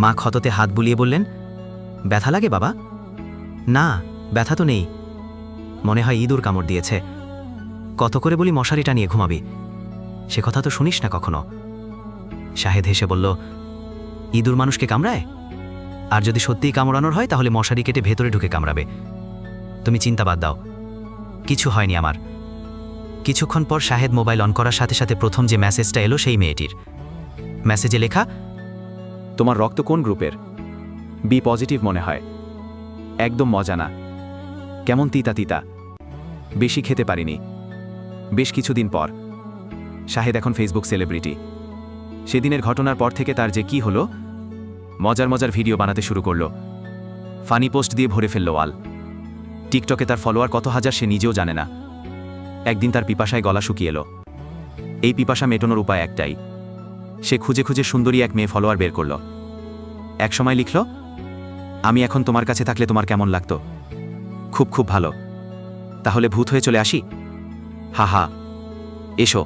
মা ক্ষততে হাত বুলিয়ে বললেন, ব্যথা লাগে বাবা? না, ব্যথা তো নেই, মনে হয় ইঁদুর কামড় দিয়েছে। কত করে বলি মশারিটা নিয়ে ঘুমাবি, সে কথা তো শুনিস না কখনো। শাহেদ হেসে বলল, ইঁদুর মানুষকে কামড়ায়? আর যদি সত্যিই কামড়ানোর হয় তাহলে মশারি কেটে ভেতরে ঢুকে কামড়াবে। তুমি চিন্তা বাদ দাও, কিছু হয়নি আমার। কিছুক্ষণ পর শাহেদ মোবাইল অন করার সাথে সাথে প্রথম যে মেসেজটা এলো সেই মেয়েটির। মেসেজে লেখা, তোমার রক্ত কোন গ্রুপের? বি পজিটিভ মনে হয়। একদম মজা না, কেমন তিতা তিতা, বেশি খেতে পারিনি। বেশ কিছুদিন পর। শাহেদ এখন ফেসবুক সেলিব্রিটি। সেদিনের ঘটনার পর থেকে তার যে কি হলো, মজার মজার ভিডিও বানাতে শুরু করলো, ফানি পোস্ট দিয়ে ভরে ফেলল ওয়াল। টিকটকে তার ফলোয়ার কত হাজার সে নিজেও জানে না। একদিন তার পিপাসায় গলা শুকিয়ে এলো। এই পিপাসা মেটানোর উপায় একটাই, সে খুঁজে খুঁজে সুন্দরী এক মেয়ে ফলোয়ার বের করল। এক সময় লিখল, আমি এখন তোমার কাছে থাকলে তোমার কেমন লাগতো? খুব খুব ভালো। তাহলে ভূত হয়ে চলে আসি? হা হা, এসো।